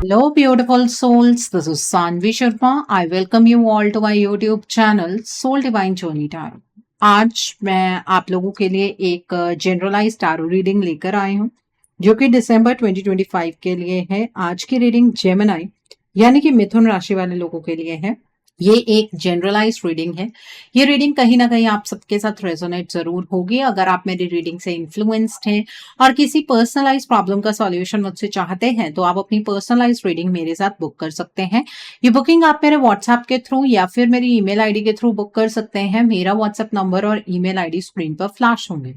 Hello, beautiful souls. This is Sanvi Sharma. I welcome you all to my YouTube channel Soul Divine Journey Tarot. आज मैं आप लोगों के लिए एक जनरलाइज टारो रीडिंग लेकर आई हूँ जो कि दिसंबर 2025 के लिए है। आज की रीडिंग जेमिनी यानी कि मिथुन राशि वाले लोगों के लिए है। ये एक जनरलाइज रीडिंग है। ये रीडिंग कहीं ना कहीं आप सबके साथ रेजोनेट जरूर होगी। अगर आप मेरी रीडिंग से इन्फ्लुएंस्ड हैं और किसी पर्सनलाइज प्रॉब्लम का सॉल्यूशन मुझसे चाहते हैं तो आप अपनी पर्सनलाइज रीडिंग मेरे साथ बुक कर सकते हैं। ये बुकिंग आप मेरे व्हाट्सएप के थ्रू या फिर मेरी ईमेल आईडी के थ्रू बुक कर सकते हैं। मेरा व्हाट्सएप नंबर और ईमेल आईडी स्क्रीन पर फ्लैश होंगे।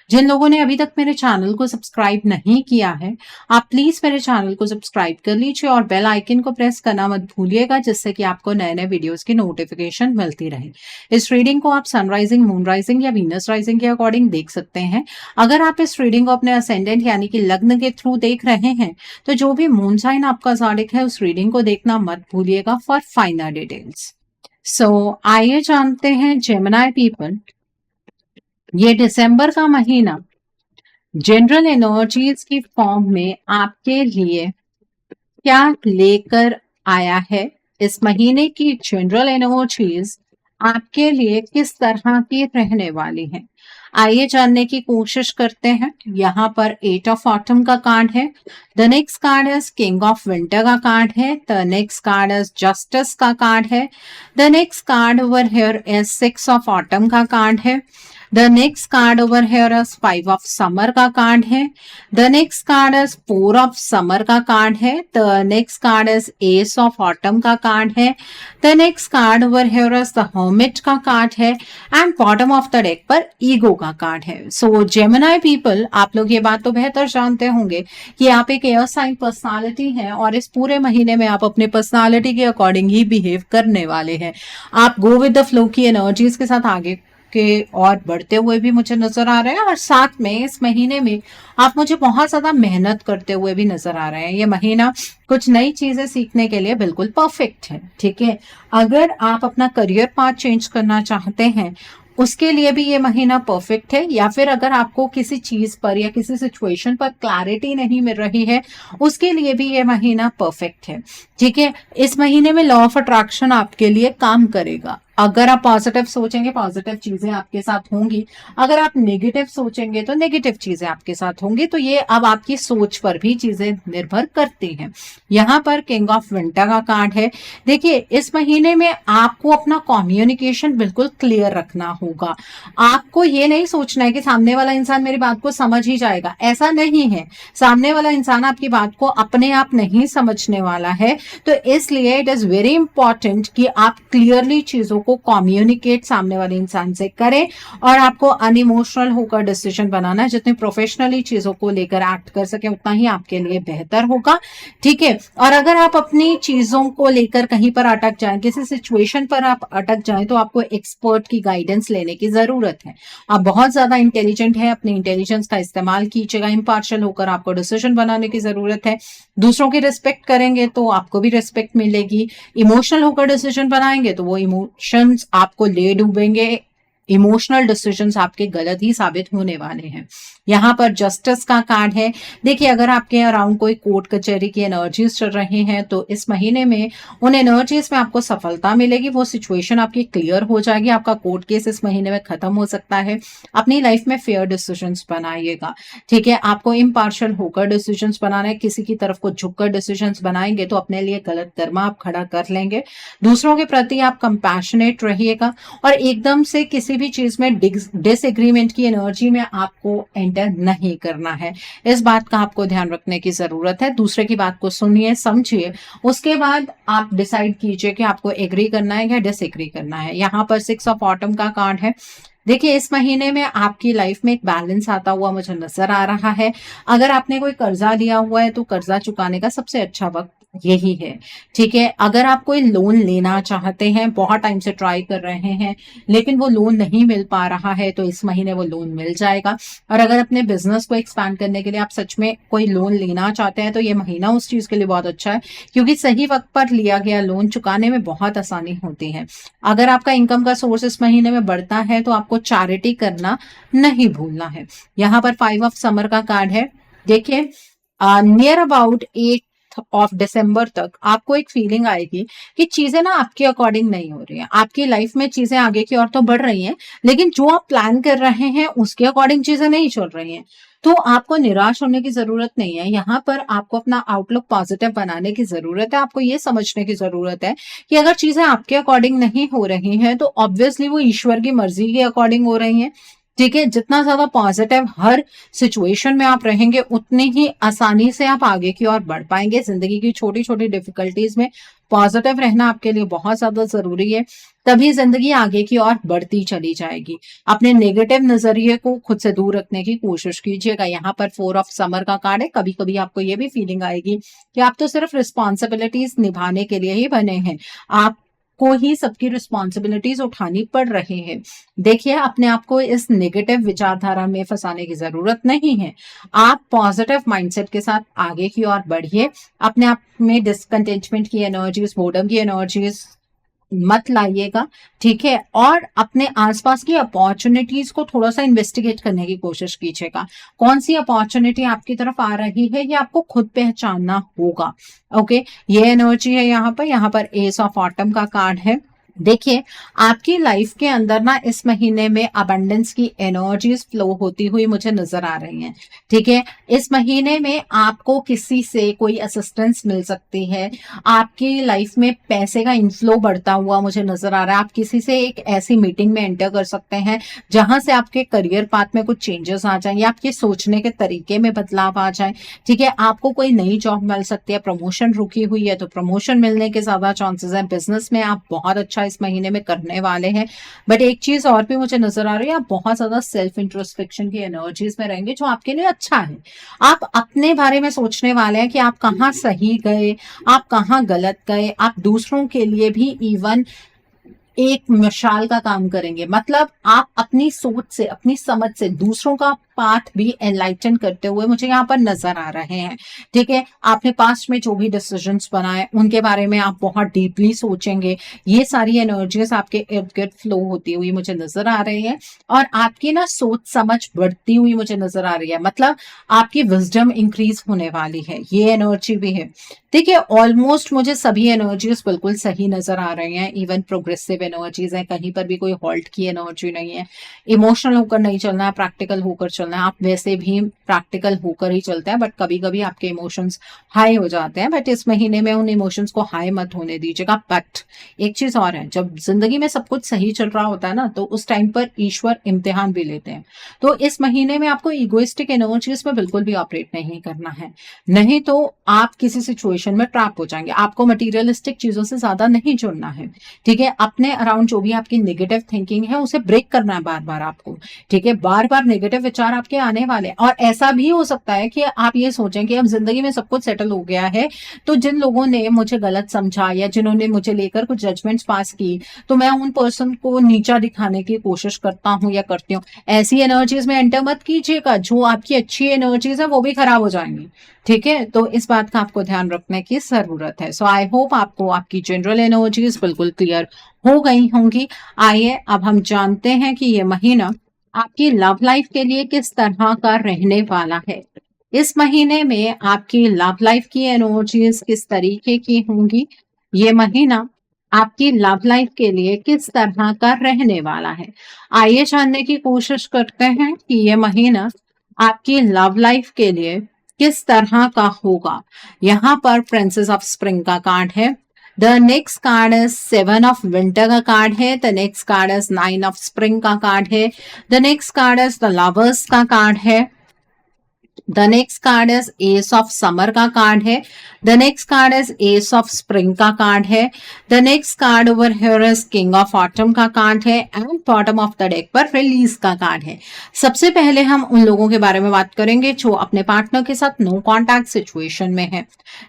जिन लोगों ने अभी तक मेरे चैनल को सब्सक्राइब नहीं किया है, आप प्लीज मेरे चैनल को सब्सक्राइब कर लीजिए और बेल आइकन को प्रेस करना मत भूलिएगा, जिससे कि आपको नए नए वीडियोस की नोटिफिकेशन मिलती रहे। इस रीडिंग को आप सनराइजिंग, मून राइजिंग या वीनस राइजिंग के अकॉर्डिंग देख सकते हैं। अगर आप इस रीडिंग को अपने असेंडेंट यानी कि लग्न के थ्रू देख रहे हैं तो जो भी मून साइन आपका ज़ोडिक है उस रीडिंग को देखना मत भूलिएगा फॉर फाइनल डिटेल्स। सो आइए जानते हैं जेमिनी पीपल, ये दिसंबर का महीना जनरल एनर्जीज की फॉर्म में आपके लिए क्या लेकर आया है। इस महीने की जनरल एनर्जीज आपके लिए किस तरह की रहने वाली हैं, आइए जानने की कोशिश करते हैं। यहाँ पर 8 ऑफ ऑटम का कार्ड है। The next card is king of winter का कार्ड है। The next card is justice का कार्ड है। The next card over here is 6 of autumn का कार्ड है। The next card over here is 5 of summer का card है। The next card is 4 of summer का card है। The next card is S of autumn का card है। The next card over here is the hermit का card है and bottom of the deck पर ego का card है। सो Gemini people, आप लोग ये बात तो बेहतर जानते होंगे कि आप एक एयर साइन पर्सनालिटी हैं और इस पूरे महीने में आप अपने पर्सनालिटी के अकॉर्डिंग ही बिहेव करने वाले हैं। आप गो विद द फ्लो की एनर्जीज के साथ आगे के और बढ़ते हुए भी मुझे नजर आ रहे हैं और साथ में इस महीने में आप मुझे बहुत ज्यादा मेहनत करते हुए भी नजर आ रहे हैं। ये महीना कुछ नई चीजें सीखने के लिए बिल्कुल परफेक्ट है। ठीक है, अगर आप अपना करियर पाथ चेंज करना चाहते हैं उसके लिए भी ये महीना परफेक्ट है, या फिर अगर आपको किसी चीज पर या किसी सिचुएशन पर क्लैरिटी नहीं मिल रही है उसके लिए भी ये महीना परफेक्ट है। ठीक है, इस महीने में लॉ ऑफ अट्रैक्शन आपके लिए काम करेगा। अगर आप पॉजिटिव सोचेंगे पॉजिटिव चीजें आपके साथ होंगी, अगर आप नेगेटिव सोचेंगे तो नेगेटिव चीजें आपके साथ होंगी। तो ये अब आपकी सोच पर भी चीजें निर्भर करती हैं। यहाँ पर किंग ऑफ विंटर का कार्ड है। देखिए, इस महीने में आपको अपना कम्युनिकेशन बिल्कुल क्लियर रखना होगा। आपको ये नहीं सोचना है कि सामने वाला इंसान मेरी बात को समझ ही जाएगा, ऐसा नहीं है। सामने वाला इंसान आपकी बात को अपने आप नहीं समझने वाला है। तो इसलिए इट इज वेरी इंपॉर्टेंट कि आप क्लियरली चीजों को कम्युनिकेट सामने वाले इंसान से करें और आपको अनइमोशनल होकर डिसीजन बनाना है। जितने प्रोफेशनली चीजों को लेकर एक्ट कर सके उतना ही आपके लिए बेहतर होगा। ठीक है, और अगर आप अपनी चीजों को लेकर कहीं पर अटक जाएं, किसी सिचुएशन पर आप अटक जाएं तो आपको एक्सपर्ट की गाइडेंस लेने की जरूरत है। आप बहुत ज्यादा इंटेलिजेंट है, अपने इंटेलिजेंस का इस्तेमाल कीजिएगा। इम्पार्शियल होकर आपको डिसीजन बनाने की जरूरत है। दूसरों की रिस्पेक्ट करेंगे तो आपको भी रिस्पेक्ट मिलेगी। इमोशनल होकर डिसीजन बनाएंगे तो वो इमोशंस आपको ले डूबेंगे। इमोशनल डिसीजंस आपके गलत ही साबित होने वाले हैं। यहाँ पर जस्टिस का कार्ड है। देखिए, अगर आपके अराउंड कोई कोर्ट कचहरी की एनर्जीज चल रही हैं तो इस महीने में उन एनर्जीज में आपको सफलता मिलेगी। वो सिचुएशन आपकी क्लियर हो जाएगी। आपका कोर्ट केस इस महीने में खत्म हो सकता है। अपनी लाइफ में फेयर डिसीजंस बनाइएगा। ठीक है, आपको इम्पार्शियल होकर डिसीजंस बनाना है। किसी की तरफ को झुककर डिसीजंस बनाएंगे तो अपने लिए गलत कर्मा आप खड़ा कर लेंगे। दूसरों के प्रति आप कंपैशनेट रहिएगा और एकदम से किसी भी चीज में डिसएग्रीमेंट की एनर्जी में आपको एंटर नहीं करना है। इस बात का आपको ध्यान रखने की जरूरत है। दूसरे की बात को सुनिए, समझिए, उसके बाद आप डिसाइड कीजिए कि आपको एग्री करना है या डिसएग्री करना है। यहाँ पर 6 ऑफ ऑटम का कार्ड है। देखिए, इस महीने में आपकी लाइफ में एक बैलेंस आता हुआ मुझे नजर आ रहा है। अगर आपने कोई कर्जा लिया हुआ है तो कर्जा चुकाने का सबसे अच्छा वक्त यही है। ठीक है, अगर आप कोई लोन लेना चाहते हैं, बहुत टाइम से ट्राई कर रहे हैं लेकिन वो लोन नहीं मिल पा रहा है तो इस महीने वो लोन मिल जाएगा। और अगर अपने बिजनेस को एक्सपैंड करने के लिए आप सच में कोई लोन लेना चाहते हैं तो ये महीना उस चीज के लिए बहुत अच्छा है, क्योंकि सही वक्त पर लिया गया लोन चुकाने में बहुत आसानी होती है। अगर आपका इनकम का सोर्स इस महीने में बढ़ता है तो आपको चैरिटी करना नहीं भूलना है। यहाँ पर 5 ऑफ समर का कार्ड है। देखिए, नियर अबाउट ऑफ दिसंबर तक आपको एक फीलिंग आएगी कि चीजें ना आपके अकॉर्डिंग नहीं हो रही हैं। आपकी लाइफ में चीजें आगे की ओर तो बढ़ रही हैं, लेकिन जो आप प्लान कर रहे हैं उसके अकॉर्डिंग चीजें नहीं चल रही हैं। तो आपको निराश होने की जरूरत नहीं है। यहाँ पर आपको अपना आउटलुक पॉजिटिव बनाने की जरूरत है। आपको ये समझने की जरूरत है कि अगर चीजें आपके अकॉर्डिंग नहीं हो रही हैं तो ऑब्वियसली वो ईश्वर की मर्जी के अकॉर्डिंग हो रही हैं। ठीक है, जितना ज्यादा पॉजिटिव हर सिचुएशन में आप रहेंगे उतनी ही आसानी से आप आगे की ओर बढ़ पाएंगे। जिंदगी की छोटी छोटी डिफिकल्टीज में पॉजिटिव रहना आपके लिए बहुत ज्यादा जरूरी है, तभी जिंदगी आगे की ओर बढ़ती चली जाएगी। अपने नेगेटिव नजरिए को खुद से दूर रखने की कोशिश कीजिएगा। यहाँ पर 4 ऑफ समर का कार्ड है। कभी कभी आपको ये भी फीलिंग आएगी कि आप तो सिर्फ रिस्पॉन्सिबिलिटीज निभाने के लिए ही बने हैं, आप को ही सबकी रिस्पॉन्सिबिलिटीज उठानी पड़ रही है। देखिए, अपने आप को इस नेगेटिव विचारधारा में फंसाने की जरूरत नहीं है। आप पॉजिटिव माइंडसेट के साथ आगे की ओर बढ़िए। अपने आप में डिसकंटेंटमेंट की एनर्जीज, बोर्डम की एनर्जीज मत लाइएगा। ठीक है, और अपने आसपास की अपॉर्चुनिटीज को थोड़ा सा इन्वेस्टिगेट करने की कोशिश कीजिएगा। कौन सी अपॉर्चुनिटी आपकी तरफ आ रही है ये आपको खुद पहचानना होगा। ओके, ये एनर्जी है। यहाँ पर एस ऑफ ऑटम का कार्ड है। देखिए, आपकी लाइफ के अंदर ना इस महीने में अबंडेंस की एनर्जीज फ्लो होती हुई मुझे नजर आ रही हैं। ठीक है, इस महीने में आपको किसी से कोई असिस्टेंस मिल सकती है। आपकी लाइफ में पैसे का इनफ्लो बढ़ता हुआ मुझे नजर आ रहा है। आप किसी से एक ऐसी मीटिंग में एंटर कर सकते हैं जहां से आपके करियर पाथ में कुछ चेंजेस आ जाए या आपके सोचने के तरीके में बदलाव आ जाए। ठीक है, आपको कोई नई जॉब मिल सकती है। प्रमोशन रुकी हुई है तो प्रमोशन मिलने के ज्यादा चांसेस हैं। बिजनेस में आप बहुत अच्छा इस महीने में करने वाले हैं। बट एक चीज और भी मुझे नजर आ रही है, आप बहुत ज्यादा सेल्फ इंट्रोस्पेक्शन की एनर्जीज में रहेंगे जो आपके लिए अच्छा है। आप अपने बारे में सोचने वाले हैं कि आप कहाँ सही गए, आप कहाँ गलत गए। आप दूसरों के लिए भी इवन एक मिसाल का काम करेंगे। मतलब आप अपनी सोच से, अपनी समझ से दूसरों का पाथ भी एनलाइटन करते हुए मुझे यहाँ पर नजर आ रहे हैं। ठीक है, आपने पास्ट में जो भी डिसीजंस बनाए उनके बारे में आप बहुत डीपली सोचेंगे। ये सारी एनर्जीज आपके इर्द गिर्द फ्लो होती हुई मुझे नजर आ रही है और आपकी ना सोच समझ बढ़ती हुई मुझे नजर आ रही है। मतलब आपकी विजडम इंक्रीज होने वाली है, ये एनर्जी भी है। देखिए, ऑलमोस्ट मुझे सभी एनर्जीज बिल्कुल सही नजर आ रही हैं। इवन प्रोग्रेसिव एनर्जीज है, कहीं पर भी कोई हॉल्ट की एनर्जी नहीं है। इमोशनल होकर नहीं चलना है, प्रैक्टिकल होकर चलना है। आप वैसे भी प्रैक्टिकल होकर ही चलते हैं, बट कभी कभी आपके इमोशंस हाई हो जाते हैं। बट इस महीने में उन इमोशंस को हाई मत होने दीजिएगा। बट एक चीज और है, जब जिंदगी में सब कुछ सही चल रहा होता है ना, तो उस टाइम पर ईश्वर इम्तिहान भी लेते हैं। तो इस महीने में आपको इगोइस्टिक एनर्जीज में बिल्कुल भी ऑपरेट नहीं करना है, नहीं तो आप किसी सिचुएशन में ट्रैप हो जाएंगे। आपको मटीरियलिस्टिक चीजों से ज्यादा नहीं जुड़ना है। ठीक है, अपने अराउंड जो भी आपकी नेगेटिव थिंकिंग है उसे ब्रेक करना है बार बार आपको। ठीक है, बार बार नेगेटिव विचार आपके आने वाले हैं। और ऐसा भी हो सकता है कि आप ये सोचें कि अब जिंदगी में सब कुछ सेटल हो गया है, तो जिन लोगों ने मुझे गलत समझा या जिन्होंने मुझे लेकर कुछ जजमेंट्स पास की, तो मैं उन पर्सन को नीचा दिखाने की कोशिश करता हूं या करती हूँ। ऐसी एनर्जीज में एंटर मत कीजिएगा, जो आपकी अच्छी एनर्जीज है वो भी खराब हो जाएंगी। ठीक है, तो इस बात का आपको ध्यान रखने की जरूरत है। सो आई होप आपको आपकी जनरल एनर्जीज बिल्कुल क्लियर हो गई होंगी। आइए अब हम जानते हैं कि ये महीना आपकी लव लाइफ के लिए किस तरह का रहने वाला है। इस महीने में आपकी लव लाइफ की एनर्जीज किस तरीके की होंगी, ये महीना आपकी लव लाइफ के लिए किस तरह का रहने वाला है। आइए जानने की कोशिश करते हैं कि ये महीना आपकी लव लाइफ के लिए किस तरह का होगा। यहाँ पर प्रिंसेस ऑफ स्प्रिंग का कार्ड है। The next card is 7 of winter का कार्ड है। The next card is 9 of spring का कार्ड है। The next card is the lovers का कार्ड है। The next card is S of summer का card है। The next card is S of spring का card है। The next card over here is king of autumn का card है and bottom of the deck पर release का card है। सबसे पहले हम उन लोगों के बारे में बात करेंगे जो अपने पार्टनर के साथ नो कॉन्टैक्ट सिचुएशन में है।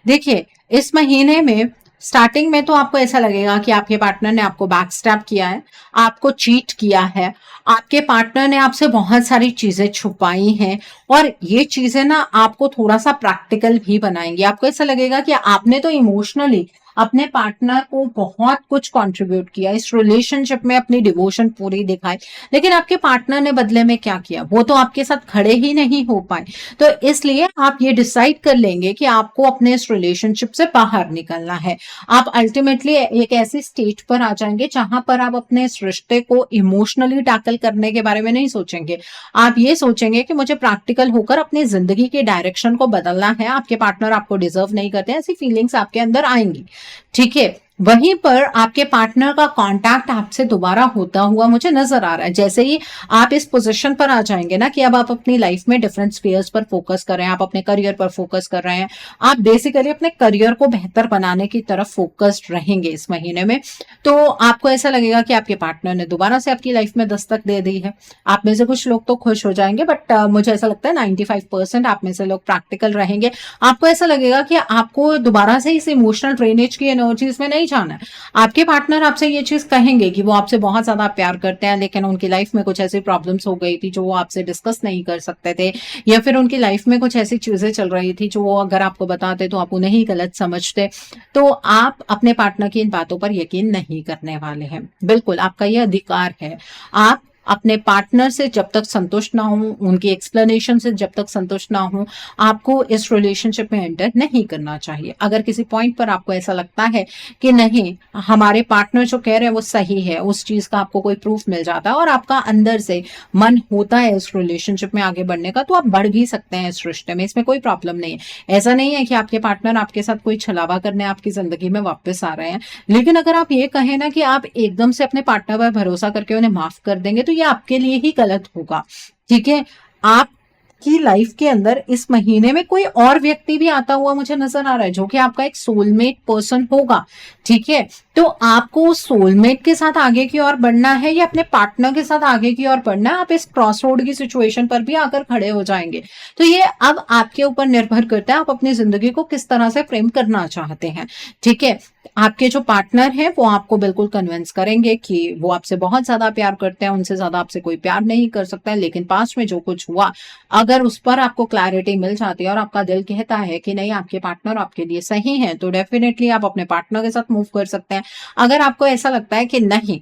देखिए, इस महीने में स्टार्टिंग में तो आपको ऐसा लगेगा कि आपके पार्टनर ने आपको बैकस्टैप किया है, आपको चीट किया है, आपके पार्टनर ने आपसे बहुत सारी चीजें छुपाई हैं और ये चीजें ना आपको थोड़ा सा प्रैक्टिकल भी बनाएंगी। आपको ऐसा लगेगा कि आपने तो इमोशनली अपने पार्टनर को बहुत कुछ कंट्रीब्यूट किया इस रिलेशनशिप में, अपनी डिवोशन पूरी दिखाई, लेकिन आपके पार्टनर ने बदले में क्या किया, वो तो आपके साथ खड़े ही नहीं हो पाए। तो इसलिए आप ये डिसाइड कर लेंगे कि आपको अपने इस रिलेशनशिप से बाहर निकलना है। आप अल्टीमेटली एक ऐसी स्टेज पर आ जाएंगे जहां पर आप अपने इस रिश्ते को इमोशनली टैकल करने के बारे में नहीं सोचेंगे। आप ये सोचेंगे कि मुझे प्रैक्टिकल होकर अपनी जिंदगी के डायरेक्शन को बदलना है। आपके पार्टनर आपको डिजर्व नहीं करते, ऐसी फीलिंग्स आपके अंदर आएंगी। ठीक है, वहीं पर आपके पार्टनर का कांटेक्ट आपसे दोबारा होता हुआ मुझे नजर आ रहा है। जैसे ही आप इस पोजीशन पर आ जाएंगे ना कि अब आप अपनी लाइफ में डिफरेंट स्फीयर्स पर फोकस कर रहे हैं, आप अपने करियर पर फोकस कर रहे हैं, आप बेसिकली अपने करियर को बेहतर बनाने की तरफ फोकस्ड रहेंगे इस महीने में, तो आपको ऐसा लगेगा कि आपके पार्टनर ने दोबारा से आपकी लाइफ में दस्तक दे दी है। आप में से कुछ लोग तो खुश हो जाएंगे, बट मुझे ऐसा लगता है 95% आप में से लोग प्रैक्टिकल रहेंगे। आपको ऐसा लगेगा कि आपको दोबारा से इस इमोशनल ड्रेनेज की एनर्जीज में नहीं जाना है। आपके पार्टनर आपसे ये चीज कहेंगे कि वो आपसे बहुत ज्यादा प्यार करते हैं, लेकिन उनकी लाइफ में कुछ ऐसी प्रॉब्लम्स हो गई थी जो वो आपसे डिस्कस नहीं कर सकते थे, या फिर उनकी लाइफ में कुछ ऐसी चीजें चल रही थी जो वो अगर आपको बताते तो आप उन्हें ही गलत समझते। तो आप अपने पार्टनर की इन बातों पर यकीन नहीं करने वाले हैं। बिल्कुल आपका ये अधिकार है। आप अपने पार्टनर से जब तक संतुष्ट ना हो, उनकी एक्सप्लेनेशन से जब तक संतुष्ट ना हो, आपको इस रिलेशनशिप में एंटर नहीं करना चाहिए। अगर किसी पॉइंट पर आपको ऐसा लगता है कि नहीं, हमारे पार्टनर जो कह रहे हैं वो सही है, उस चीज का आपको कोई प्रूफ मिल जाता है और आपका अंदर से मन होता है इस रिलेशनशिप में आगे बढ़ने का, तो आप बढ़ भी सकते हैं इस रिश्ते में, इसमें कोई प्रॉब्लम नहीं है। ऐसा नहीं है कि आपके पार्टनर आपके साथ कोई छलावा करने आपकी जिंदगी में वापस आ रहे हैं। लेकिन अगर आप ये कहें ना कि आप एकदम से अपने पार्टनर पर भरोसा करके उन्हें माफ कर देंगे, तो ये आपके लिए ही गलत होगा। ठीक है, आपकी लाइफ के अंदर इस महीने में कोई और व्यक्ति भी आता हुआ मुझे नजर आ रहा है जो कि आपका एक सोलमेट पर्सन होगा। ठीक है, तो आपको सोलमेट के साथ आगे की ओर बढ़ना है या अपने पार्टनर के साथ आगे की ओर बढ़ना है, आप इस क्रॉस रोड की सिचुएशन पर भी आकर खड़े हो जाएंगे। तो ये अब आपके ऊपर निर्भर करता है आप अपनी जिंदगी को किस तरह से फ्रेम करना चाहते हैं। ठीक है, आपके जो पार्टनर हैं वो आपको बिल्कुल कन्विंस करेंगे कि वो आपसे बहुत ज्यादा प्यार करते हैं, उनसे ज्यादा आपसे कोई प्यार नहीं कर सकता है। लेकिन पास्ट में जो कुछ हुआ, अगर उस पर आपको क्लैरिटी मिल जाती है और आपका दिल कहता है कि नहीं, आपके पार्टनर आपके लिए सही है, तो डेफिनेटली आप अपने पार्टनर के साथ मूव कर सकते हैं। अगर आपको ऐसा लगता है कि नहीं,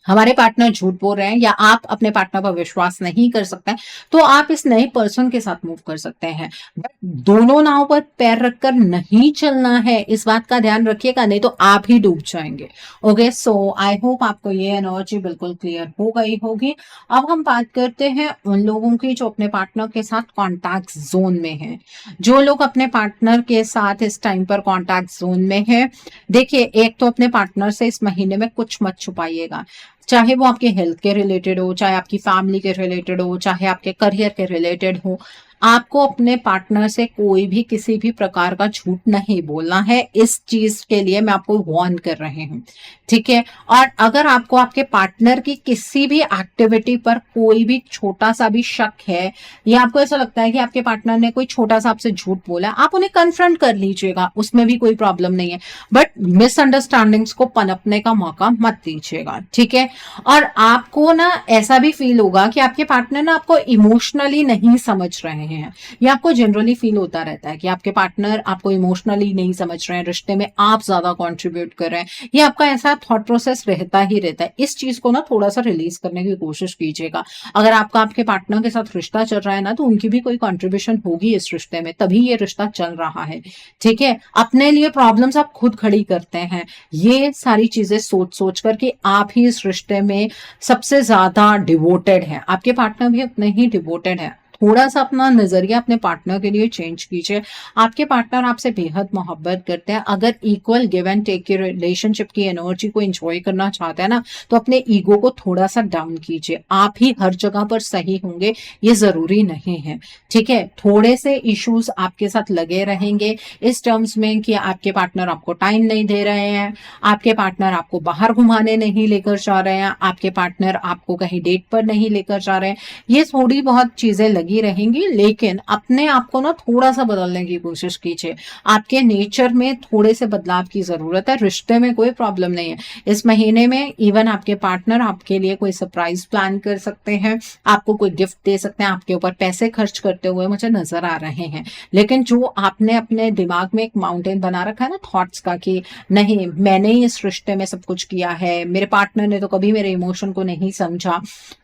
हमारे पार्टनर झूठ बोल रहे हैं या आप अपने पार्टनर पर विश्वास नहीं कर सकते, तो आप इस नए पर्सन के साथ मूव कर सकते हैं। बट दोनों नाव पर पैर रखकर नहीं चलना है, इस बात का ध्यान रखिएगा, नहीं तो आप ही डूब जाएंगे। ओके, सो आई होप आपको ये एनर्जी बिल्कुल क्लियर हो गई होगी। अब हम बात करते हैं उन लोगों की जो अपने पार्टनर के साथ कॉन्टैक्ट जोन में है। जो लोग अपने पार्टनर के साथ इस टाइम पर कॉन्टैक्ट जोन में है, देखिए, एक तो अपने पार्टनर से इस महीने में कुछ मत छुपाइएगा। चाहे वो आपके हेल्थ के रिलेटेड हो, चाहे आपकी फैमिली के रिलेटेड हो, चाहे आपके करियर के रिलेटेड हो, आपको अपने पार्टनर से कोई भी किसी भी प्रकार का झूठ नहीं बोलना है। इस चीज के लिए मैं आपको वार्न कर रही हूँ। ठीक है, और अगर आपको आपके पार्टनर की किसी भी एक्टिविटी पर कोई भी छोटा सा भी शक है, या आपको ऐसा लगता है कि आपके पार्टनर ने कोई छोटा सा आपसे झूठ बोला, आप उन्हें कन्फ्रंट कर लीजिएगा, उसमें भी कोई प्रॉब्लम नहीं है। बट मिसअंडरस्टैंडिंग्स को पनपने का मौका मत दीजिएगा। ठीक है, और आपको ना ऐसा भी फील होगा कि आपके पार्टनर ना आपको इमोशनली नहीं समझ रहे हैं, या आपको जनरली फील होता रहता है कि आपके पार्टनर आपको इमोशनली नहीं समझ रहे हैं, रिश्ते में आप ज्यादा कंट्रीब्यूट कर रहे हैं, ये आपका ऐसा थॉट प्रोसेस रहता ही रहता है। इस चीज को ना थोड़ा सा रिलीज करने की कोशिश कीजिएगा। अगर आपका आपके पार्टनर के साथ रिश्ता चल रहा है ना, तो उनकी भी कोई कंट्रीब्यूशन होगी इस रिश्ते में, तभी ये रिश्ता चल रहा है। ठीक है, अपने लिए प्रॉब्लम्स आप खुद खड़ी करते हैं। ये सारी चीजें सोच सोच करके आप ही इस रिश्ते में सबसे ज्यादा डिवोटेड है, आपके पार्टनर भी उतने ही डिवोटेड है। थोड़ा सा अपना नजरिया अपने पार्टनर के लिए चेंज कीजिए। आपके पार्टनर आपसे बेहद मोहब्बत करते हैं। अगर इक्वल गिव एंड टेक की रिलेशनशिप की एनर्जी को एंजॉय करना चाहते हैं ना, तो अपने ईगो को थोड़ा सा डाउन कीजिए। आप ही हर जगह पर सही होंगे ये जरूरी नहीं है। ठीक है, थोड़े से इश्यूज आपके साथ लगे रहेंगे इस टर्म्स में कि आपके पार्टनर आपको टाइम नहीं दे रहे हैं, आपके पार्टनर आपको बाहर घुमाने नहीं लेकर जा रहे हैं, आपके पार्टनर आपको कहीं डेट पर नहीं लेकर जा रहे हैं। ये थोड़ी बहुत चीजें लगी रहेंगी, लेकिन अपने आप को ना थोड़ा सा बदलने की कोशिश कीजिए। आपके नेचर में थोड़े से बदलाव की जरूरत है। रिश्ते में कोई प्रॉब्लम नहीं है। इस महीने में इवन आपके पार्टनर आपके लिए कोई सरप्राइज प्लान कर सकते हैं, आपको कोई गिफ्ट दे सकते हैं, आपके ऊपर पैसे खर्च करते हुए मुझे नजर आ रहे हैं। लेकिन जो आपने अपने दिमाग में एक माउंटेन बना रखा है ना थॉट्स का, कि नहीं मैंने ही इस रिश्ते में सब कुछ किया है, मेरे पार्टनर ने तो कभी मेरे इमोशन को नहीं समझा।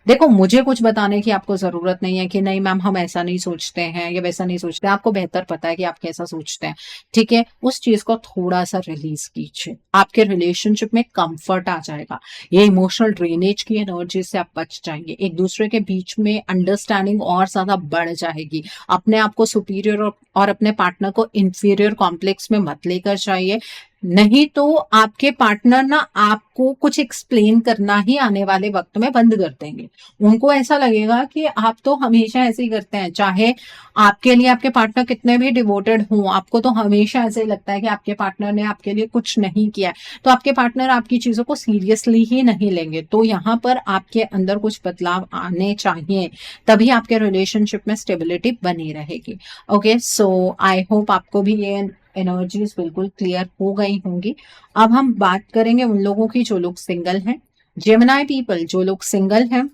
देखो, मुझे कुछ बताने की आपको जरूरत नहीं है कि नहीं मैम हम ऐसा नहीं सोचते हैं या वैसा नहीं सोचते हैं। आपको बेहतर पता है कि आप कैसा सोचते हैं। ठीक है, उस चीज को थोड़ा सा रिलीज कीजिए, आपके रिलेशनशिप में कंफर्ट आ जाएगा। ये इमोशनल ड्रेनेज की एनर्जी से आप बच जाएंगे। एक दूसरे के बीच में अंडरस्टैंडिंग और ज्यादा बढ़ जाएगी। अपने आप को सुपीरियर और अपने पार्टनर को इंफीरियर कॉम्प्लेक्स में मत लेकर जाइए, नहीं तो आपके पार्टनर ना आपको कुछ एक्सप्लेन करना ही आने वाले वक्त में बंद कर देंगे। उनको ऐसा लगेगा कि आप तो हमेशा ऐसे ही करते हैं, चाहे आपके लिए आपके पार्टनर कितने भी डिवोटेड हों, आपको तो हमेशा ऐसे ही लगता है कि आपके पार्टनर ने आपके लिए कुछ नहीं किया है, तो आपके पार्टनर आपकी चीजों को सीरियसली ही नहीं लेंगे। तो यहाँ पर आपके अंदर कुछ बदलाव आने चाहिए, तभी आपके रिलेशनशिप में स्टेबिलिटी बनी रहेगी। ओके, सो आई होप आपको भी ये एनर्जीज बिल्कुल क्लियर हो गई होंगी। अब हम बात करेंगे उन लोगों की जो लोग सिंगल हैं। जेमिनी पीपल, जो लोग सिंगल हैं,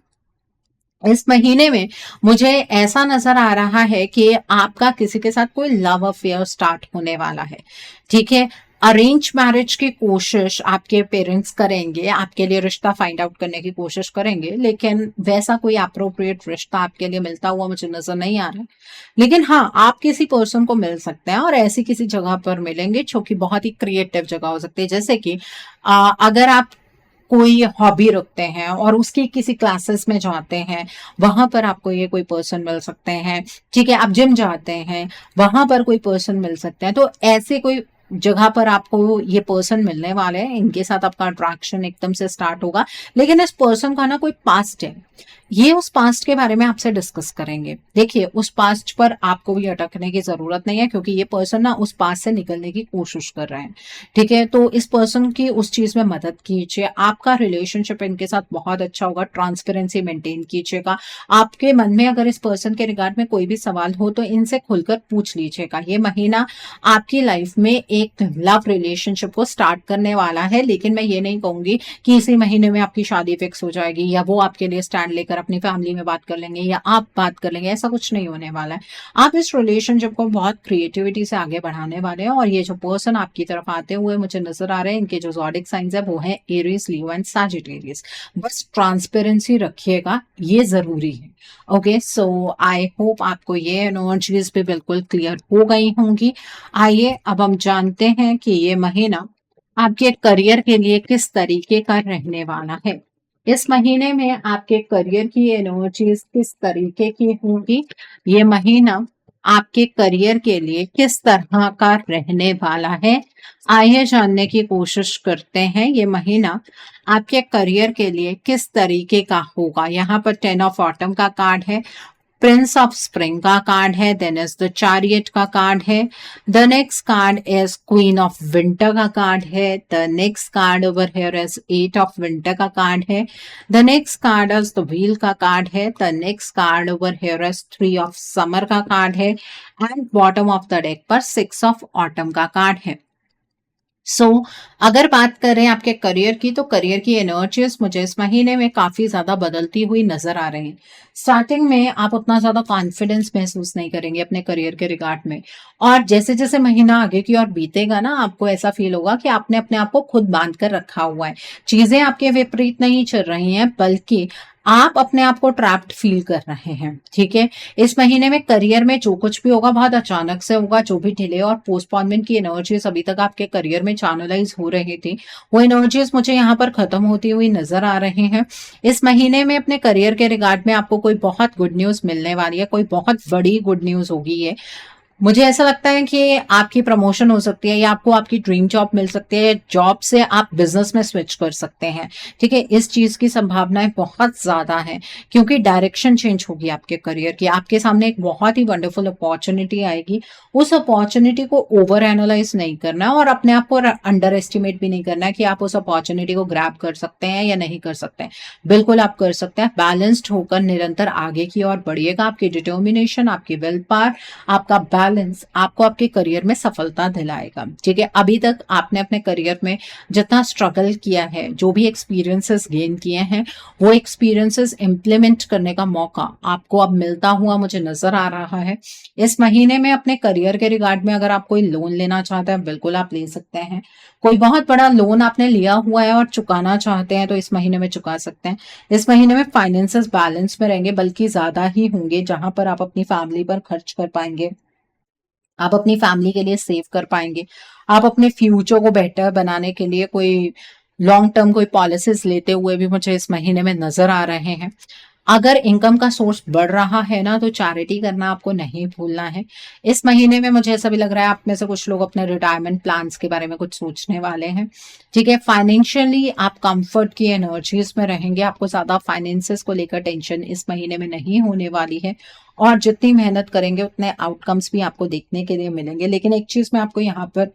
इस महीने में मुझे ऐसा नजर आ रहा है कि आपका किसी के साथ कोई लव अफेयर स्टार्ट होने वाला है। ठीक है, अरेंज मैरिज की कोशिश आपके पेरेंट्स करेंगे, आपके लिए रिश्ता फाइंड आउट करने की कोशिश करेंगे, लेकिन वैसा कोई अप्रोप्रिएट रिश्ता आपके लिए मिलता हुआ मुझे नजर नहीं आ रहा है। लेकिन हाँ, आप किसी पर्सन को मिल सकते हैं और ऐसी किसी जगह पर मिलेंगे जो कि बहुत ही क्रिएटिव जगह हो सकती है। जैसे कि अगर आप कोई हॉबी रखते हैं और उसकी किसी क्लासेस में जाते हैं, वहां पर आपको ये कोई पर्सन मिल सकते हैं। ठीक है, आप जिम जाते हैं, वहां पर कोई पर्सन मिल सकते हैं। तो ऐसे कोई जगह पर आपको ये पर्सन मिलने वाले हैं, इनके साथ आपका अट्रैक्शन एकदम से स्टार्ट होगा। लेकिन इस पर्सन का ना कोई पास्ट है, ये उस पास्ट के बारे में आपसे डिस्कस करेंगे। देखिए, उस पास्ट पर आपको भी अटकने की जरूरत नहीं है, क्योंकि ये पर्सन ना उस पास्ट से निकलने की कोशिश कर रहे हैं। ठीक है, तो इस पर्सन की उस चीज में मदद कीजिए। आपका रिलेशनशिप इनके साथ बहुत अच्छा होगा। ट्रांसपेरेंसी मेंटेन कीजिएगा। आपके मन में अगर इस पर्सन के रिगार्ड में कोई भी सवाल हो तो इनसे खुलकर पूछ लीजिएगा। ये महीना आपकी लाइफ में एक लव रिलेशनशिप को स्टार्ट करने वाला है, लेकिन मैं ये नहीं कहूंगी कि इसी महीने में आपकी शादी फिक्स हो जाएगी या वो आपके लिए स्टैंड लेकर अपनी फैमिली में बात कर लेंगे या आप बात कर लेंगे। ऐसा कुछ नहीं होने वाला है। आप इस रिलेशनशिप को बहुत क्रिएटिविटी से आगे बढ़ाने वाले हैं। और ये जो पर्सन आपकी तरफ आते हुए मुझे नजर आ रहे हैं, इनके जो ज़ोडिक साइंस है वो है एरीज, लियो एंड सैजिटेरियस। बस ट्रांसपेरेंसी रखिएगा, ये जरूरी है। ओके, सो आई होप आपको ये एनर्जीज भी बिल्कुल क्लियर हो गई होंगी। आइए अब हम जानते हैं कि ये महीना आपके करियर के लिए किस तरीके का रहने वाला है। इस महीने में आपके करियर की एनर्जीज किस तरीके की होंगी, ये महीना आपके करियर के लिए किस तरह का रहने वाला है, आइए जानने की कोशिश करते हैं। ये महीना आपके करियर के लिए किस तरीके का होगा। यहाँ पर 10 ऑफ ऑटम का कार्ड है, प्रिंस ऑफ स्प्रिंग का कार्ड है, देन इज द चैरियट का कार्ड है, the next card is queen of winter का कार्ड है, the next card over here is 8 of winter का कार्ड है, the next card is the wheel का card है, the next card over here is 3 of summer का card है, and bottom of the deck पर 6 of autumn का card है। अगर बात करें आपके करियर की, तो करियर की एनर्जीज मुझे इस महीने में काफी ज्यादा बदलती हुई नजर आ रही हैं। स्टार्टिंग में आप उतना ज्यादा कॉन्फिडेंस महसूस नहीं करेंगे अपने करियर के रिगार्ड में, और जैसे जैसे महीना आगे की ओर बीतेगा ना, आपको ऐसा फील होगा कि आपने अपने आप को खुद बांध कर रखा हुआ है। चीजें आपके विपरीत नहीं चल रही हैं, बल्कि आप अपने आप को ट्रैप्ड फील कर रहे हैं। ठीक है, इस महीने में करियर में जो कुछ भी होगा बहुत अचानक से होगा। जो भी डिले और पोस्टपोनमेंट की एनर्जीज अभी तक आपके करियर में चैनलाइज हो रही थी, वो एनर्जीज मुझे यहाँ पर खत्म होती हुई नजर आ रहे हैं। इस महीने में अपने करियर के रिगार्ड में आपको कोई बहुत गुड न्यूज मिलने वाली है, कोई बहुत बड़ी गुड न्यूज होगी ये। मुझे ऐसा लगता है कि आपकी प्रमोशन हो सकती है, या आपको आपकी ड्रीम जॉब मिल सकती है, जॉब से आप बिजनेस में स्विच कर सकते हैं। ठीक है, इस चीज की संभावनाएं बहुत ज्यादा हैं, क्योंकि डायरेक्शन चेंज होगी आपके करियर की। आपके सामने एक बहुत ही वंडरफुल अपॉर्चुनिटी आएगी। उस अपॉर्चुनिटी को ओवर एनालाइज नहीं करना है, और अपने आप को अंडर एस्टिमेट भी नहीं करना है कि आप उस अपॉर्चुनिटी को ग्रैब कर सकते हैं या नहीं कर सकते हैं। बिल्कुल आप कर सकते हैं। बैलेंस्ड होकर निरंतर आगे की ओर बढ़िएगा। आपकी डिटर्मिनेशन, आपकी विल पावर, आपका बैलेंस आपको आपके करियर में सफलता दिलाएगा। ठीक है, अभी तक आपने अपने करियर में जितना स्ट्रगल किया है, जो भी एक्सपीरियंसेस गेन किए हैं, वो एक्सपीरियंसेस इंप्लीमेंट करने का मौका आपको अब मिलता हुआ मुझे नजर आ रहा है। इस महीने में अपने करियर के रिगार्ड में अगर आप कोई लोन लेना चाहते हैं, बिल्कुल आप ले सकते हैं। कोई बहुत बड़ा लोन आपने लिया हुआ है और चुकाना चाहते हैं, तो इस महीने में चुका सकते हैं। इस महीने में फाइनेंसेस बैलेंस में रहेंगे, बल्कि ज्यादा ही होंगे, जहां पर आप अपनी फैमिली पर खर्च कर पाएंगे, आप अपनी फैमिली के लिए सेव कर पाएंगे, आप अपने फ्यूचर को बेहतर बनाने के लिए कोई लॉन्ग टर्म कोई पॉलिसीज लेते हुए भी मुझे इस महीने में नजर आ रहे हैं। अगर इनकम का सोर्स बढ़ रहा है ना, तो चैरिटी करना आपको नहीं भूलना है। इस महीने में मुझे ऐसा भी लग रहा है आप में से कुछ लोग अपने रिटायरमेंट प्लान्स के बारे में कुछ सोचने वाले हैं। ठीक है, फाइनेंशियली आप कंफर्ट की एनर्जीज में रहेंगे। आपको ज्यादा फाइनेंसेस को लेकर टेंशन इस महीने में नहीं होने वाली है, और जितनी मेहनत करेंगे उतने आउटकम्स भी आपको देखने के लिए मिलेंगे। लेकिन एक चीज मैं आपको यहाँ पर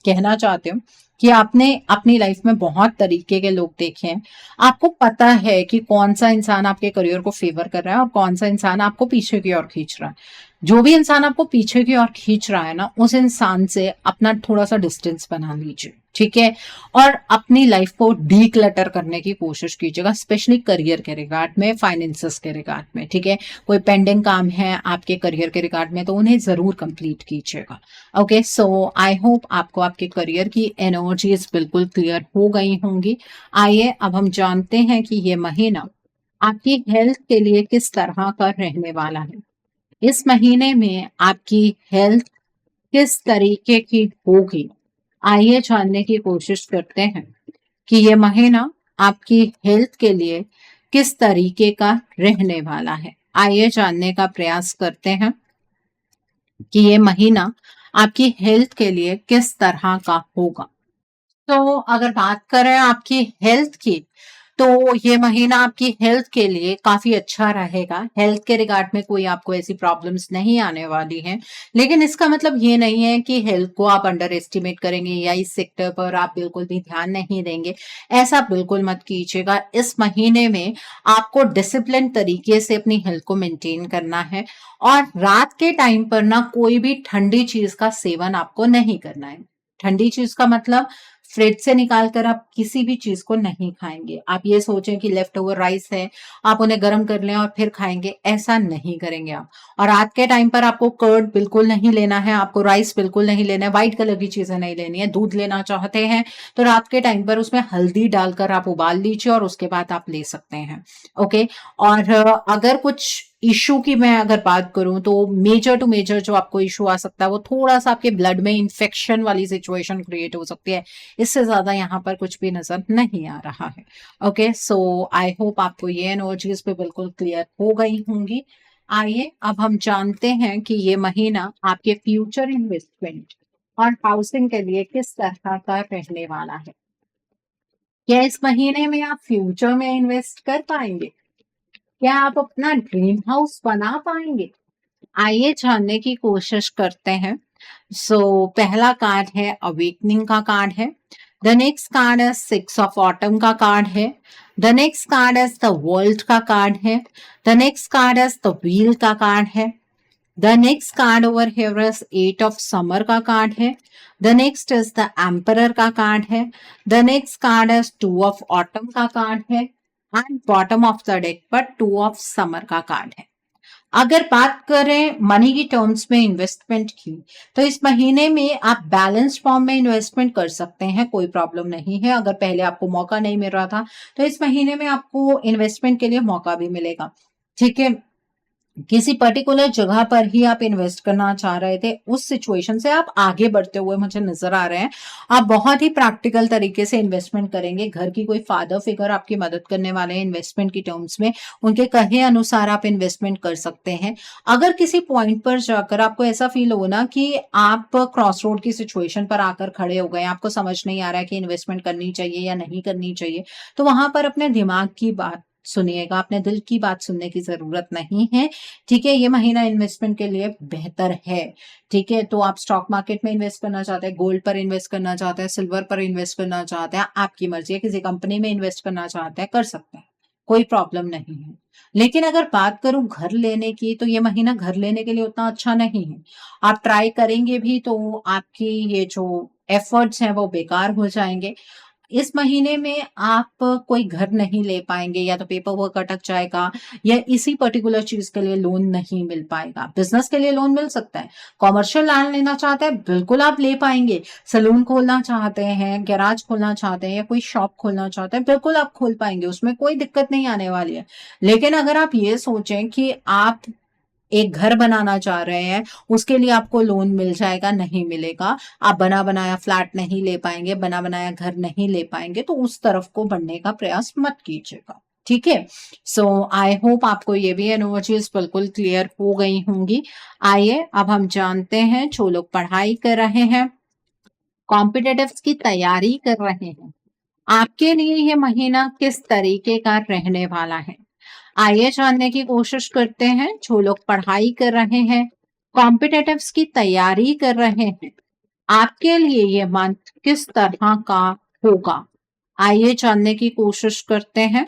कहना चाहती हूँ कि आपने अपनी लाइफ में बहुत तरीके के लोग देखे हैं। आपको पता है कि कौन सा इंसान आपके करियर को फेवर कर रहा है और कौन सा इंसान आपको पीछे की ओर खींच रहा है। जो भी इंसान आपको पीछे की ओर खींच रहा है ना, उस इंसान से अपना थोड़ा सा डिस्टेंस बना लीजिए। ठीक है, और अपनी लाइफ को डी क्लटर करने की कोशिश कीजिएगा, स्पेशली करियर के रिगार्ड में, फाइनेंसेस के रिगार्ड में। ठीक है, कोई पेंडिंग काम है आपके करियर के रिगार्ड में, तो उन्हें जरूर कंप्लीट कीजिएगा। ओके, सो आई होप आपको आपके करियर की एनर्जीज बिल्कुल क्लियर हो गई होंगी। आइए अब हम जानते हैं कि ये महीना आपकी हेल्थ के लिए किस तरह का रहने वाला है। इस महीने में आपकी हेल्थ किस तरीके की होगी, आइए जानने की कोशिश करते हैं कि ये महीना आपकी हेल्थ के लिए किस तरीके का रहने वाला है। आइए जानने का प्रयास करते हैं कि ये महीना आपकी हेल्थ के लिए किस तरह का होगा। तो अगर बात करें आपकी हेल्थ की, तो ये महीना आपकी हेल्थ के लिए काफी अच्छा रहेगा। हेल्थ के रिगार्ड में कोई आपको ऐसी प्रॉब्लम्स नहीं आने वाली हैं। लेकिन इसका मतलब ये नहीं है कि हेल्थ को आप अंडर एस्टिमेट करेंगे या इस सेक्टर पर आप बिल्कुल भी ध्यान नहीं देंगे। ऐसा बिल्कुल मत कीजिएगा। इस महीने में आपको डिसिप्लिन तरीके से अपनी हेल्थ को मेंटेन करना है, और रात के टाइम पर ना कोई भी ठंडी चीज का सेवन आपको नहीं करना है। ठंडी चीज का मतलब फ्रिज से निकाल कर आप किसी भी चीज को नहीं खाएंगे। आप ये सोचें कि लेफ्ट ओवर राइस है, आप उन्हें गर्म कर लें और फिर खाएंगे, ऐसा नहीं करेंगे आप। और रात के टाइम पर आपको कर्ड बिल्कुल नहीं लेना है, आपको राइस बिल्कुल नहीं लेना है, व्हाइट कलर की चीजें नहीं लेनी है। दूध लेना चाहते हैं तो रात के टाइम पर उसमें हल्दी डालकर आप उबाल लीजिए और उसके बाद आप ले सकते हैं। ओके, और अगर कुछ इशू की मैं अगर बात करूं, तो मेजर टू मेजर जो आपको इशू आ सकता है वो थोड़ा सा आपके ब्लड में इन्फेक्शन वाली सिचुएशन क्रिएट हो सकती है। इससे ज्यादा यहाँ पर कुछ भी नजर नहीं आ रहा है। ओके, सो आई होप आपको ये एनर्जीज पे बिल्कुल क्लियर हो गई होंगी। आइए अब हम जानते हैं कि ये महीना आपके फ्यूचर इन्वेस्टमेंट और हाउसिंग के लिए किस तरह का रहने वाला है। क्या इस महीने में आप फ्यूचर में इन्वेस्ट कर पाएंगे? क्या आप अपना ड्रीम हाउस बना पाएंगे? आइए जानने की कोशिश करते हैं। पहला कार्ड है अवेकनिंग का कार्ड है। द नेक्स्ट कार्ड है सिक्स ऑफ ऑटम का कार्ड है। द नेक्स्ट कार्ड है द वर्ल्ड का कार्ड है। द नेक्स्ट कार्ड है द व्हील का कार्ड है। The next card over here is eight of summer का कार्ड है। The next is the emperor का कार्ड है। The next card is two of autumn का कार्ड है, and bottom of the deck पर two of summer का card है। अगर बात करें मनी की टर्म्स में इन्वेस्टमेंट की, तो इस महीने में आप बैलेंस फॉर्म में इन्वेस्टमेंट कर सकते हैं, कोई प्रॉब्लम नहीं है। अगर पहले आपको मौका नहीं मिल रहा था, तो इस महीने में आपको इन्वेस्टमेंट के लिए मौका भी मिलेगा। ठीक है, किसी पर्टिकुलर जगह पर ही आप इन्वेस्ट करना चाह रहे थे, उस सिचुएशन से आप आगे बढ़ते हुए मुझे नजर आ रहे हैं। आप बहुत ही प्रैक्टिकल तरीके से इन्वेस्टमेंट करेंगे। घर की कोई फादर फिगर आपकी मदद करने वाले हैं इन्वेस्टमेंट की टर्म्स में, उनके कहे अनुसार आप इन्वेस्टमेंट कर सकते हैं। अगर किसी पॉइंट पर जाकर आपको ऐसा फील हो ना कि आप क्रॉस रोड की सिचुएशन पर आकर खड़े हो गए, आपको समझ नहीं आ रहा है कि इन्वेस्टमेंट करनी चाहिए या नहीं करनी चाहिए, तो वहां पर अपने दिमाग की बात सुनिएगा, अपने दिल की बात सुनने की जरूरत नहीं है। ठीक है, ये महीना इन्वेस्टमेंट के लिए बेहतर है। ठीक है, तो आप स्टॉक मार्केट में इन्वेस्ट करना चाहते हैं, गोल्ड पर इन्वेस्ट करना चाहते हैं, सिल्वर पर इन्वेस्ट करना चाहते हैं, आपकी मर्जी है। किसी कंपनी में इन्वेस्ट करना चाहते हैं, कर सकते हैं, कोई प्रॉब्लम नहीं है। लेकिन अगर बात करूं घर लेने की, तो ये महीना घर लेने के लिए उतना अच्छा नहीं है। आप ट्राई करेंगे भी तो आपकी ये जो एफर्ट्स हैं वो बेकार हो जाएंगे। इस महीने में आप कोई घर नहीं ले पाएंगे, या तो पेपर वर्क अटक जाएगा, या इसी पर्टिकुलर चीज के लिए लोन नहीं मिल पाएगा। बिजनेस के लिए लोन मिल सकता है, कॉमर्शियल लैंड लेना चाहते हैं बिल्कुल आप ले पाएंगे, सलून खोलना चाहते हैं, गैराज खोलना चाहते हैं, या कोई शॉप खोलना चाहते हैं, बिल्कुल आप खोल पाएंगे, उसमें कोई दिक्कत नहीं आने वाली है। लेकिन अगर आप ये सोचें कि आप एक घर बनाना चाह रहे हैं, उसके लिए आपको लोन मिल जाएगा, नहीं मिलेगा। आप बना बनाया फ्लैट नहीं ले पाएंगे, बना बनाया घर नहीं ले पाएंगे, तो उस तरफ को बढ़ने का प्रयास मत कीजिएगा। ठीक है, सो आई होप आपको ये भी एनर्जीज बिल्कुल क्लियर हो गई होंगी। आइए अब हम जानते हैं, जो लोग पढ़ाई कर रहे हैं, कॉम्पिटेटिव्स की तैयारी कर रहे हैं, आपके लिए ये महीना किस तरीके का रहने वाला है। आइए जानने की कोशिश करते हैं। जो लोग पढ़ाई कर रहे हैं, कॉम्पिटेटिव्स की तैयारी कर रहे हैं, आपके लिए ये मंथ किस तरह का होगा। आइए जानने की कोशिश करते हैं।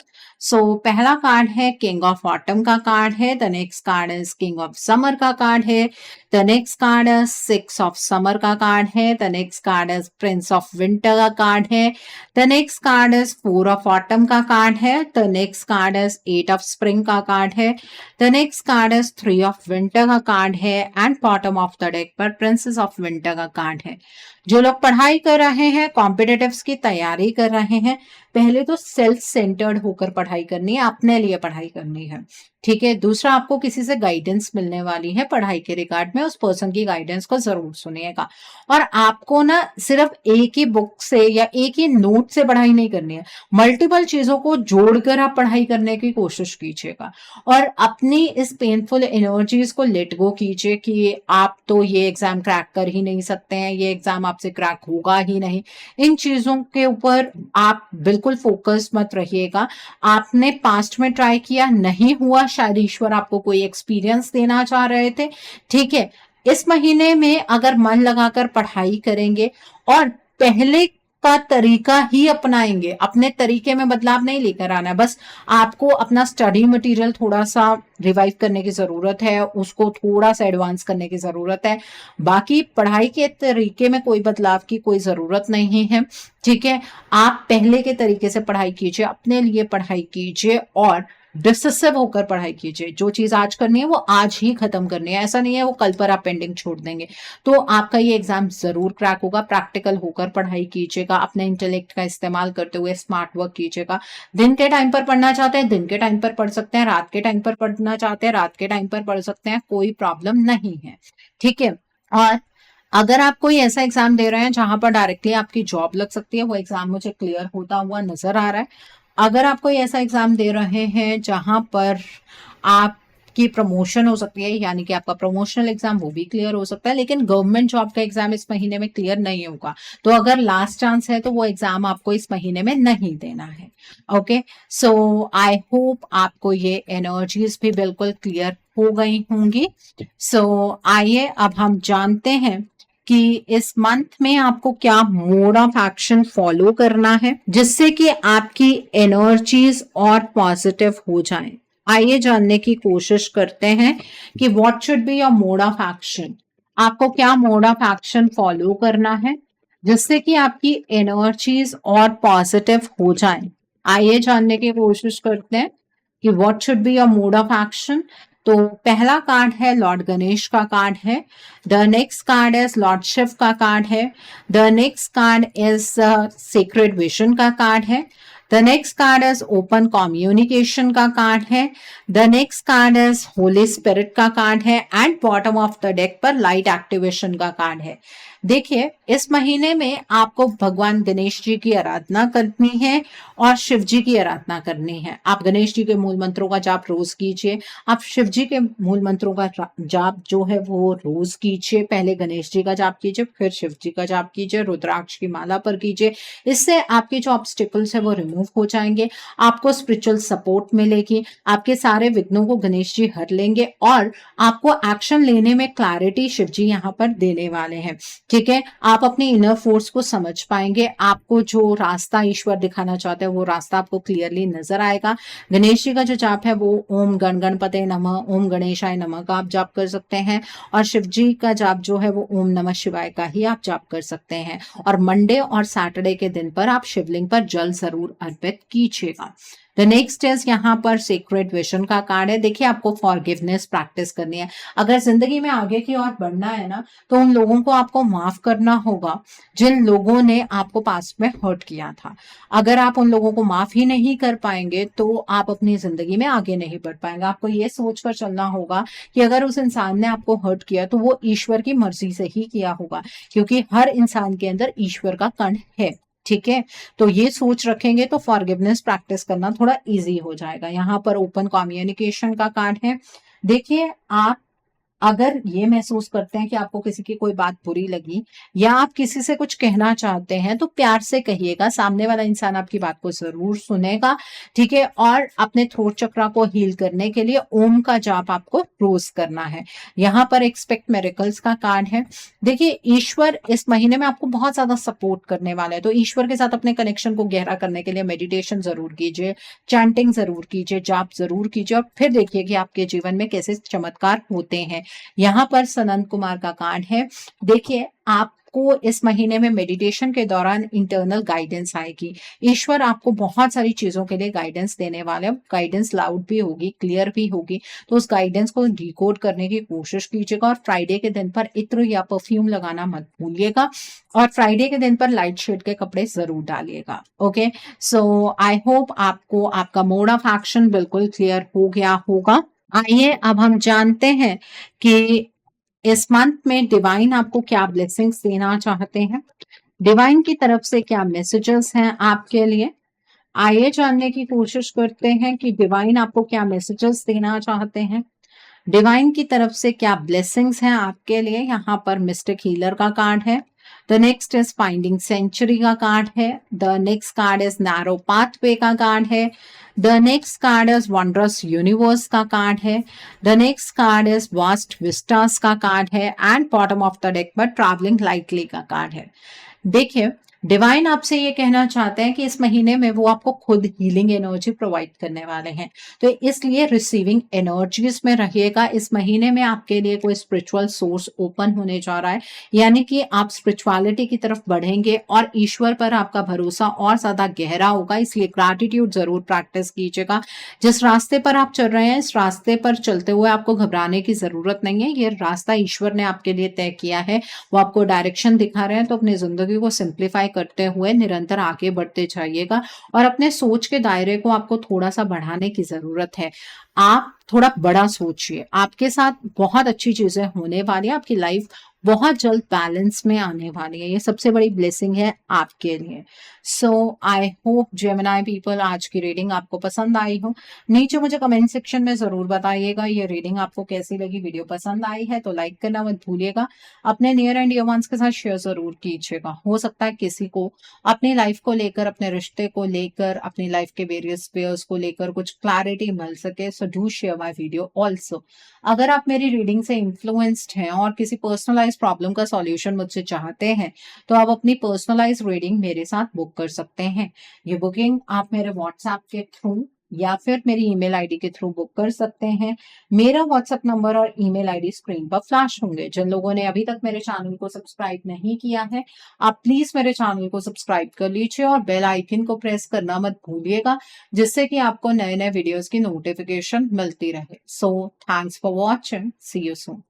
पहला कार्ड है किंग ऑफ ऑटम का कार्ड है, the next card is king of summer का कार्ड है, the next card is six of summer का कार्ड है, the next card is prince of winter का कार्ड है, the next card is four of autumn का card है, the next card is eight of spring का card है, the next card is three of winter का card है, and bottom of the deck पर princess of winter का card है। जो लोग पढ़ाई कर रहे हैं, कॉम्पिटिटिव्स की तैयारी कर रहे हैं, पहले तो सेल्फ सेंटर्ड होकर पढ़ाई करनी है, अपने लिए पढ़ाई करनी है। ठीक है, दूसरा आपको किसी से गाइडेंस मिलने वाली है पढ़ाई के रिगार्ड में, उस पर्सन की गाइडेंस को जरूर सुनिएगा। और आपको ना सिर्फ एक ही बुक से या एक ही नोट से पढ़ाई नहीं करनी है, मल्टीपल चीजों को जोड़कर आप पढ़ाई करने की कोशिश कीजिएगा। और अपनी इस पेनफुल एनर्जीज को लेट गो कीजिए कि आप तो ये एग्जाम क्रैक कर ही नहीं सकते हैं, ये एग्जाम आपसे क्रैक होगा ही नहीं। इन चीजों के ऊपर आप बिल्कुल फोकस मत रहिएगा। आपने पास्ट में ट्राई किया, नहीं हुआ, शायद ईश्वर आपको कोई एक्सपीरियंस देना चाह रहे थे। ठीक है, इस महीने में अगर मन लगाकर पढ़ाई करेंगे और पहले का तरीका ही अपनाएंगे, अपने तरीके में बदलाव नहीं लेकर आना है, बस आपको अपना स्टडी मटेरियल थोड़ा सा रिवाइव करने की जरूरत है, उसको थोड़ा सा एडवांस करने की जरूरत है। बाकी पढ़ाई के तरीके में कोई बदलाव की कोई जरूरत नहीं है। ठीक है, आप पहले के तरीके से पढ़ाई कीजिए, अपने लिए पढ़ाई कीजिए और डिसिसिव होकर पढ़ाई कीजिए। जो चीज आज करनी है वो आज ही खत्म करनी है, ऐसा नहीं है वो कल पर आप पेंडिंग छोड़ देंगे। तो आपका ये एग्जाम जरूर क्रैक होगा। प्रैक्टिकल होकर पढ़ाई कीजिएगा, अपने इंटेलेक्ट का इस्तेमाल करते हुए स्मार्ट वर्क कीजिएगा। दिन के टाइम पर पढ़ना चाहते हैं दिन के टाइम पर पढ़ सकते हैं, रात के टाइम पर पढ़ना चाहते हैं रात के टाइम पर पढ़ सकते हैं, कोई प्रॉब्लम नहीं है। ठीक है, और अगर आप कोई ऐसा एग्जाम दे रहे हैं जहां पर डायरेक्टली आपकी जॉब लग सकती है, वो एग्जाम मुझे क्लियर होता हुआ नजर आ रहा है। अगर आप कोई ऐसा एग्जाम दे रहे हैं जहां पर आपकी प्रमोशन हो सकती है, यानी कि आपका प्रमोशनल एग्जाम, वो भी क्लियर हो सकता है, लेकिन गवर्नमेंट जॉब का एग्जाम इस महीने में क्लियर नहीं होगा। तो अगर लास्ट चांस है तो वो एग्जाम आपको इस महीने में नहीं देना है। ओके, सो आई होप आपको ये एनर्जीज भी बिल्कुल क्लियर हो गई होंगी। आइए अब हम जानते हैं कि इस मंथ में आपको क्या मोड ऑफ एक्शन फॉलो करना है जिससे कि आपकी एनर्जीज और पॉजिटिव हो जाएं। आइए जानने की कोशिश करते हैं कि what should be your mode of action. आपको क्या मोड ऑफ एक्शन फॉलो करना है जिससे कि आपकी एनर्जीज और पॉजिटिव हो जाएं। आइए जानने की कोशिश करते हैं कि what should be your mode of action. तो पहला कार्ड है लॉर्ड गणेश का कार्ड है, the next card is Lord Shiv का कार्ड है, the next card is secret vision का कार्ड है, the next card is open communication का कार्ड है। The next card is holy spirit का कार्ड है and bottom of the deck पर light activation का कार्ड है। देखिए, इस महीने में आपको भगवान गणेश जी की आराधना करनी है और शिव जी की आराधना करनी है। आप गणेश जी के मूल मंत्रों का जाप रोज कीजिए, आप शिव जी के मूल मंत्रों का जाप जो है वो रोज कीजिए। पहले गणेश जी का जाप कीजिए, फिर शिव जी का जाप कीजिए, रुद्राक्ष की माला पर कीजिए। इससे आपके जो ऑब्स्टिकल्स है वो रिमूव हो जाएंगे, आपको स्पिरिचुअल सपोर्ट मिलेगी, आपके सारे विघ्नों को गणेश जी हर लेंगे और आपको एक्शन लेने में क्लैरिटी शिव जी यहाँ पर देने वाले हैं। ठीक है, आप अपनी इनर फोर्स को समझ पाएंगे, आपको जो रास्ता ईश्वर दिखाना चाहते हैं वो रास्ता आपको क्लियरली नजर आएगा। गणेश जी का जो जाप है वो ओम गण गणपते नमः, ओम गणेशाय नमः का आप जाप कर सकते हैं और शिव जी का जाप जो है वो ओम नमः शिवाय का ही आप जाप कर सकते हैं। और मंडे और सैटरडे के दिन पर आप शिवलिंग पर जल जरूर अर्पित कीजिएगा। द नेक्स्ट इज यहाँ पर सीक्रेट विजन का कार्ड है। देखिए, आपको फॉरगिवनेस प्रैक्टिस करनी है। अगर जिंदगी में आगे की ओर बढ़ना है ना, तो उन लोगों को आपको माफ करना होगा जिन लोगों ने आपको पास्ट में हर्ट किया था। अगर आप उन लोगों को माफ ही नहीं कर पाएंगे तो आप अपनी जिंदगी में आगे नहीं बढ़ पाएंगे। आपको ये सोचकर चलना होगा कि अगर उस इंसान ने आपको हर्ट किया तो वो ईश्वर की मर्जी से ही किया होगा, क्योंकि हर इंसान के अंदर ईश्वर का कण है। ठीक है, तो ये सोच रखेंगे तो फॉरगिवनेस प्रैक्टिस करना थोड़ा इजी हो जाएगा। यहाँ पर ओपन कम्युनिकेशन का कार्ड है। देखिए, आप अगर ये महसूस करते हैं कि आपको किसी की कोई बात बुरी लगी या आप किसी से कुछ कहना चाहते हैं तो प्यार से कहिएगा, सामने वाला इंसान आपकी बात को जरूर सुनेगा। ठीक है, और अपने थ्रोट चक्रा को हील करने के लिए ओम का जाप आपको रोज करना है। यहाँ पर एक्सपेक्ट मिरेकल्स का कार्ड है। देखिए, ईश्वर इस महीने में आपको बहुत ज्यादा सपोर्ट करने वाला है, तो ईश्वर के साथ अपने कनेक्शन को गहरा करने के लिए मेडिटेशन जरूर कीजिए, चैंटिंग जरूर कीजिए, जाप जरूर कीजिए और फिर देखिए कि आपके जीवन में कैसे चमत्कार होते हैं। यहाँ पर सनंत कुमार का कार्ड है। देखिए, आपको इस महीने में मेडिटेशन के दौरान इंटरनल गाइडेंस आएगी। ईश्वर आपको बहुत सारी चीजों के लिए गाइडेंस देने वाले हैं। गाइडेंस लाउड भी होगी, क्लियर भी होगी, तो उस गाइडेंस को डिकोड करने की कोशिश कीजिएगा। और फ्राइडे के दिन पर इत्र या परफ्यूम लगाना मत भूलिएगा और फ्राइडे के दिन पर लाइट शेड के कपड़े जरूर डालिएगा। ओके, सो आई होप आपको आपका मोड ऑफ एक्शन बिल्कुल क्लियर हो गया होगा। आइए अब हम जानते हैं कि इस मंथ में डिवाइन आपको क्या ब्लेसिंग्स देना चाहते हैं, डिवाइन की तरफ से क्या मैसेजेस हैं आपके लिए। आइए जानने की कोशिश करते हैं कि डिवाइन आपको क्या मैसेजेस देना चाहते हैं, डिवाइन की तरफ से क्या ब्लेसिंग्स हैं आपके लिए। यहाँ पर मिस्टिक हीलर का कार्ड है। The next is finding century का कार्ड है। The next card is narrow pathway का कार्ड है। The next card is wondrous universe का कार्ड है। The next card is vast vistas का कार्ड है and bottom of the deck पर travelling lightly का कार्ड है। देखिए, डिवाइन आपसे ये कहना चाहते हैं कि इस महीने में वो आपको खुद हीलिंग एनर्जी प्रोवाइड करने वाले हैं, तो इसलिए रिसीविंग एनर्जीज में रहिएगा। इस महीने में आपके लिए कोई स्पिरिचुअल सोर्स ओपन होने जा रहा है, यानी कि आप स्पिरिचुअलिटी की तरफ बढ़ेंगे और ईश्वर पर आपका भरोसा और ज्यादा गहरा होगा। इसलिए ग्रैटिट्यूड जरूर प्रैक्टिस कीजिएगा। जिस रास्ते पर आप चल रहे हैं, इस रास्ते पर चलते हुए आपको घबराने की जरूरत नहीं है। ये रास्ता ईश्वर ने आपके लिए तय किया है, वो आपको डायरेक्शन दिखा रहे हैं, तो अपनी जिंदगी को सिंप्लीफाई करते हुए निरंतर आगे बढ़ते जाइएगा और अपने सोच के दायरे को आपको थोड़ा सा बढ़ाने की जरूरत है। आप थोड़ा बड़ा सोचिए, आपके साथ बहुत अच्छी चीजें होने वाली है, आपकी लाइफ बहुत जल्द बैलेंस में आने वाली है। ये सबसे बड़ी ब्लेसिंग है आपके लिए। सो आई होप जेमिनी पीपल आज की रीडिंग आपको पसंद आई हो। नीचे मुझे कमेंट सेक्शन में जरूर बताइएगा ये रीडिंग आपको कैसी लगी। वीडियो पसंद आई है तो लाइक करना मत भूलिएगा, अपने नियर एंड डियर वंस के साथ शेयर जरूर कीजिएगा। हो सकता है किसी को अपनी लाइफ को लेकर, अपने रिश्ते को लेकर, अपनी लाइफ के वेरियस स्फीयर्स को लेकर कुछ क्लैरिटी मिल सके। So do share my video also. अगर आप मेरी रीडिंग से इन्फ्लुएंस्ड हैं और किसी पर्सनलाइज प्रॉब्लम का सॉल्यूशन मुझसे चाहते हैं तो आप अपनी पर्सनलाइज रीडिंग मेरे साथ बुक कर सकते हैं। ये बुकिंग आप मेरे व्हाट्सएप के थ्रू या फिर मेरी ईमेल आईडी के थ्रू बुक कर सकते हैं। मेरा व्हाट्सएप नंबर और ईमेल आईडी स्क्रीन पर फ्लैश होंगे। जिन लोगों ने अभी तक मेरे चैनल को सब्सक्राइब नहीं किया है, आप प्लीज मेरे चैनल को सब्सक्राइब कर लीजिए और बेल आइकन को प्रेस करना मत भूलिएगा, जिससे कि आपको नए नए वीडियोस की नोटिफिकेशन मिलती रहे। So thanks for watching, see you soon.